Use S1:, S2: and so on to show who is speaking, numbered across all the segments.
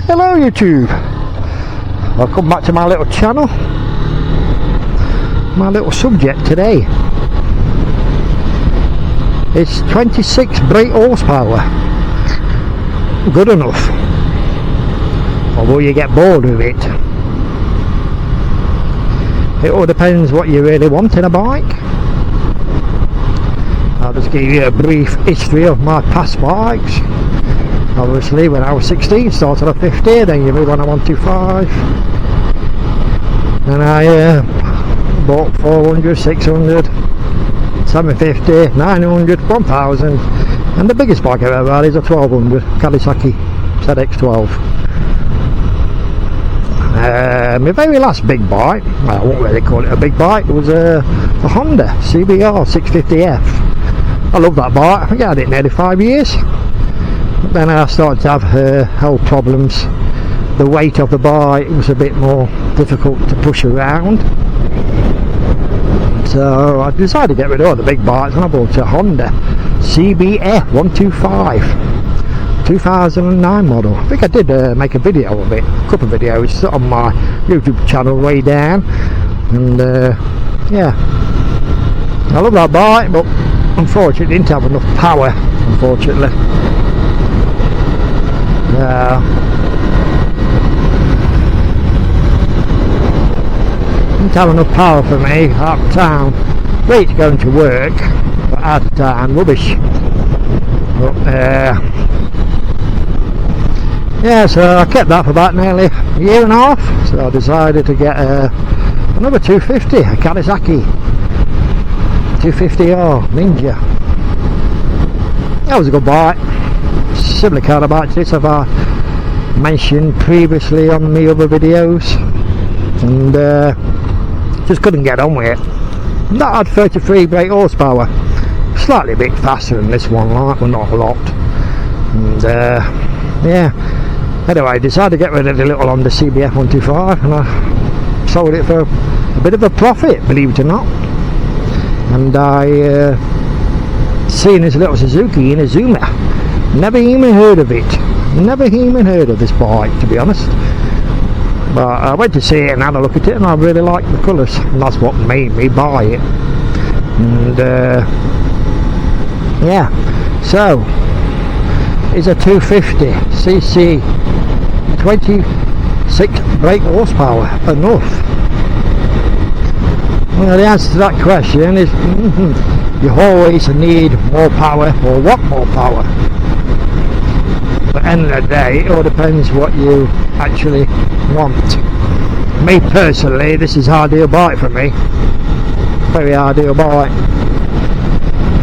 S1: Hello YouTube, welcome back to my little channel. My little subject today is 26 brake horsepower. Good enough, or will you get bored with it? It all depends what you really want in a bike. I'll just give you a brief history of my past bikes. Obviously when I was 16 started on a 50, then you move on a 125, then I bought 400, 600, 750, 900, 1000, and the biggest bike I've ever had is a 1200 Suzuki ZX12. My very last big bike, well I won't really call it a big bike, it was a Honda CBR 650F. I love that bike. I think I had it nearly 5 years. But then I started to have health problems. The weight of the bike was a bit more difficult to push around, so I decided to get rid of all the big bikes and I bought a Honda CBF 125 2009 model. I think I did make a video of it, a couple of videos on my YouTube channel way down, and yeah, I love that bike, but unfortunately it didn't have enough power, unfortunately. Didn't have enough power for me out of town. Great going to work, but out of town, rubbish. But yeah, so I kept that for about nearly a year and a half, so I decided to get another 250, a Kawasaki 250R Ninja. That was a good bike, similar kind of bike to this I've mentioned previously on the other videos, and just couldn't get on with it. That had 33 brake horsepower, slightly a bit faster than this one, like, but not a lot. And yeah, anyway, I decided to get rid of the little Honda CBF 125, and I sold it for a bit of a profit, believe it or not. And I seen this little Suzuki Inazuma. Never even heard of it. Never even heard of this bike, to be honest. But I went to see it and had a look at it, and I really liked the colours, and that's what made me buy it. And yeah, so it's a 250cc, 26 brake horsepower enough? Well, the answer to that question is you always need more power or want more power. But at the end of the day, it all depends what you actually want. Me personally, this is ideal bike for me. Very ideal bike.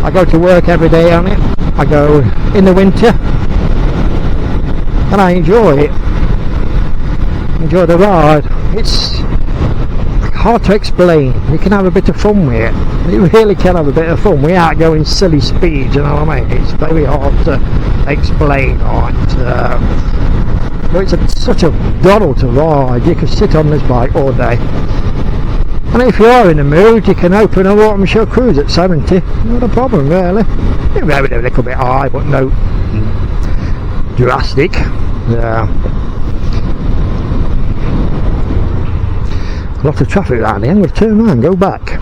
S1: I go to work every day on it. I go in the winter and I enjoy it. Enjoy the ride. It's hard to explain. You can have a bit of fun with it. You really can have a bit of fun without going silly speeds, you know what I mean? It's very hard to explain, right? But it's such a doddle to ride. You can sit on this bike all day, and if you are in the mood you can open a automobile cruise at 70, not a problem really. Maybe a little bit high, but no drastic. A lot of traffic around here. I'm going to turn around and go back.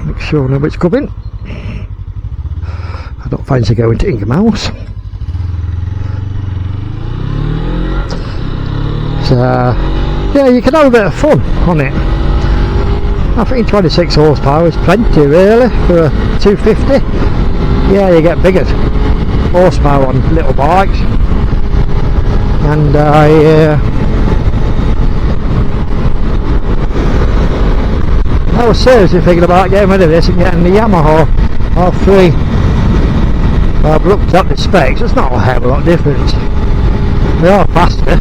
S1: Make sure nobody's coming. I don't fancy going to Ingham House. So yeah, you can have a bit of fun on it. I think 26 horsepower is plenty really for a 250. Yeah, you get bigger horsepower on little bikes, and I was seriously thinking about getting rid of this and getting the Yamaha R3. I've looked up the specs, it's not a hell of a lot difference. They are faster,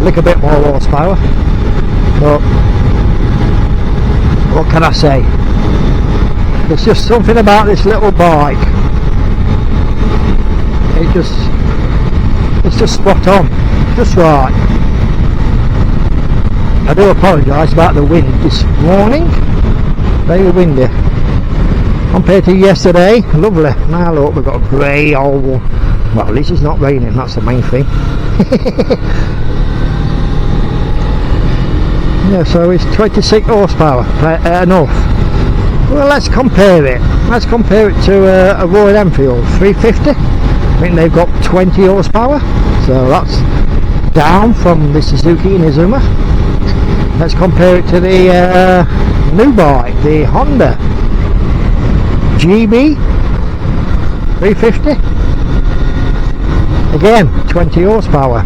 S1: a little bit more horsepower, but what can I say? There's just something about this little bike. It's just spot on, just right. I do apologise about the wind this morning, very windy. compared to yesterday. Lovely. Now look, we've got a grey old, well, at least it's not raining, that's the main thing. Yeah, so it's 26 horsepower enough. Well, let's compare it. Let's compare it to a Royal Enfield 350. I think they've got 20 horsepower, so that's down from the Suzuki Inazuma. Let's compare it to the new bike, the Honda GB 350. Again, 20 horsepower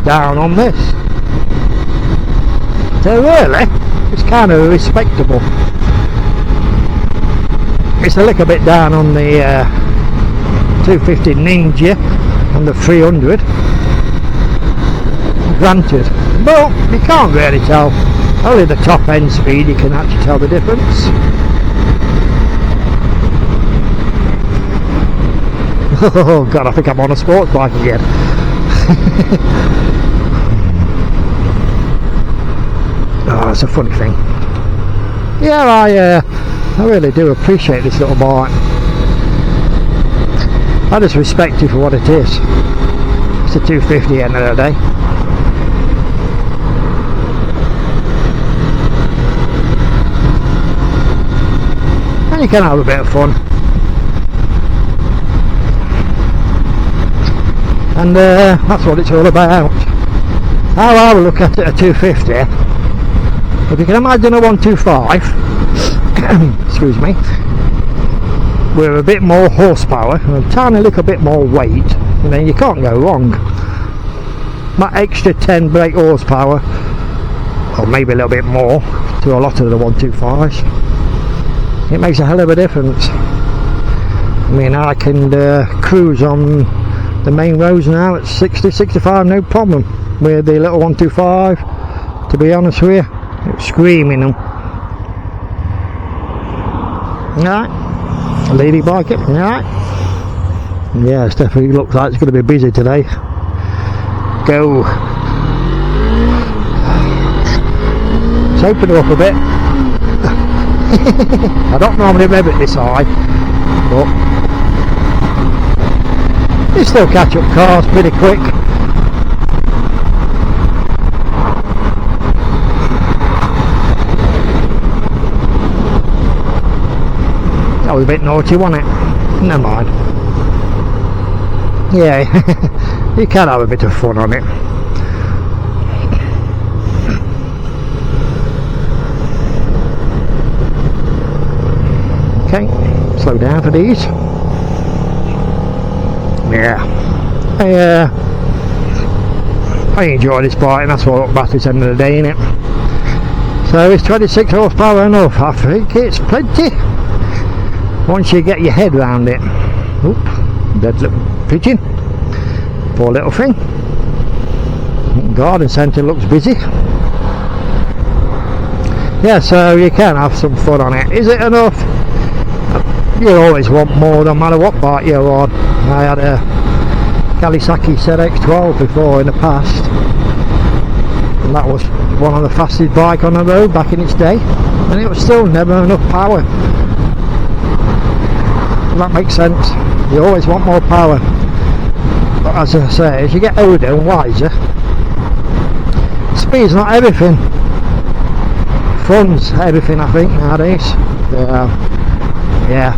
S1: down on this. So really, it's kind of respectable. It's a little bit down on the 250 Ninja and the 300. Granted, but you can't really tell. Only the top end speed you can actually tell the difference. Oh god, I think I'm on a sports bike again. Oh, it's a funny thing. Yeah, I really do appreciate this little bike. I just respect it for what it is. It's a 250 end of the day. And you can have a bit of fun. And that's what it's all about. How I would look at it, a 250, if you can imagine a 125, excuse me, with a bit more horsepower and a tiny little bit more weight, and then you can't go wrong. That extra 10 brake horsepower, or maybe a little bit more, to a lot of the 125s, it makes a hell of a difference. I mean, I can cruise on the main roads now at 60, 65, no problem, with the little 125, to be honest with you. It's screaming them. Right, lady bike it, right. Yeah, it definitely looks like it's going to be busy today. Go. Let's open it up a bit. I don't normally rev it this high, but you still catch up cars pretty quick. That was a bit naughty, wasn't it? Never mind. Yeah, you can have a bit of fun on it. Okay, slow down for these. Yeah, I enjoy this bike, and that's what I'm at the end of the day, innit? So it's 26 horsepower enough. I think it's plenty once you get your head round it. Oop, dead little pigeon. Poor little thing. Garden centre looks busy. Yeah, so you can have some fun on it. Is it enough? You always want more, no matter what bike you're on. I had a Kawasaki ZX12 before in the past, and that was one of the fastest bikes on the road back in its day, and it was still never enough power. That makes sense. You always want more power, but as I say, as you get older and wiser, speed's not everything. Fun's everything, I think, nowadays. Yeah.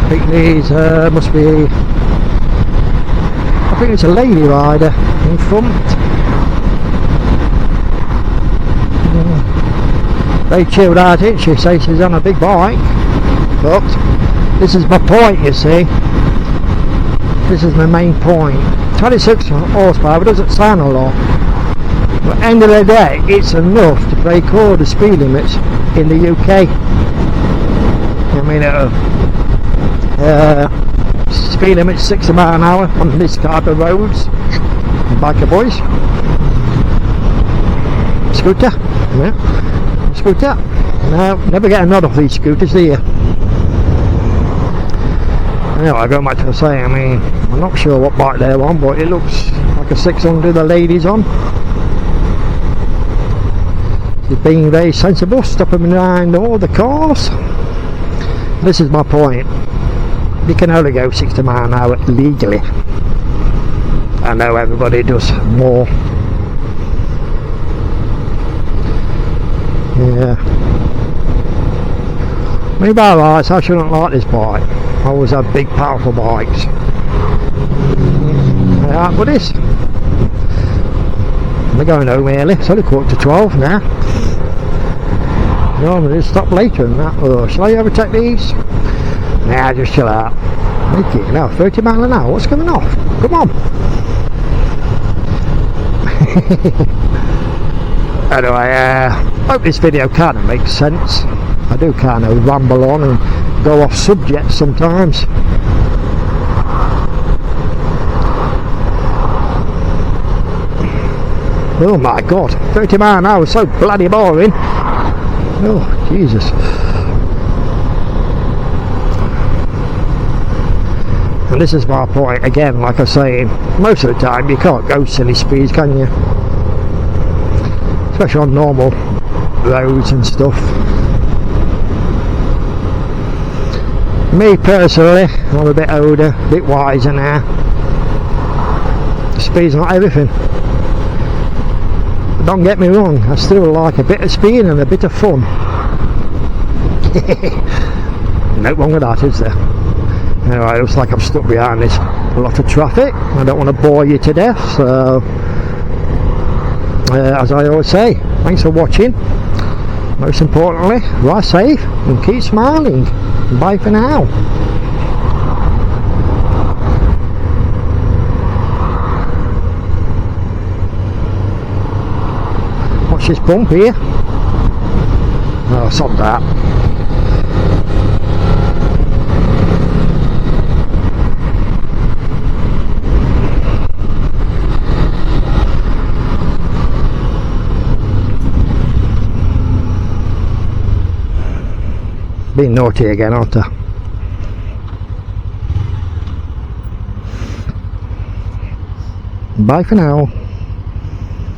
S1: I think these must be, I think it's a lady rider in front. Very chilled out, isn't she? Says she's on a big bike, but this is my point, you see. This is my main point. 26 horsepower, it doesn't sound a lot, but at the end of the day, it's enough to break all the speed limits in the UK. I mean, speed limit 60 miles an hour on this type of roads. Biker boys. Scooter, yeah. Scooter. No, never get a nod off these scooters, do you? Anyway, going back to the saying, I mean, I'm not sure what bike they're on, but it looks like a 600 the lady's on. He's being very sensible, stopping behind all the cars. This is my point. You can only go 60 miles an hour legally. I know everybody does more. Yeah. Me by rights, I shouldn't like this bike. I always have big powerful bikes. Alright buddies. We're going home early, it's only 11:45 now. Normally just stop later than that. Oh, shall I overtake these? Nah, just chill out. Make it now, 30 miles an hour, what's going on? Come on. Anyway, hope this video kind of makes sense. I do kind of ramble on and go off subject sometimes. Oh my god, 30 miles an hour is so bloody boring. Oh Jesus. And this is my point again, like I say, most of the time you can't go silly speeds, can you? Especially on normal roads and stuff. Me personally, I'm a bit older, a bit wiser now. Speed's not everything. But don't get me wrong, I still like a bit of speed and a bit of fun. No wrong with that, is there? Anyway, it looks like I'm stuck behind this a lot of traffic. I don't want to bore you to death, so as I always say, thanks for watching. Most importantly, ride safe and keep smiling. Bye for now. Watch this bump here. Oh, sod that. Being naughty again, aren't I? Bye for now.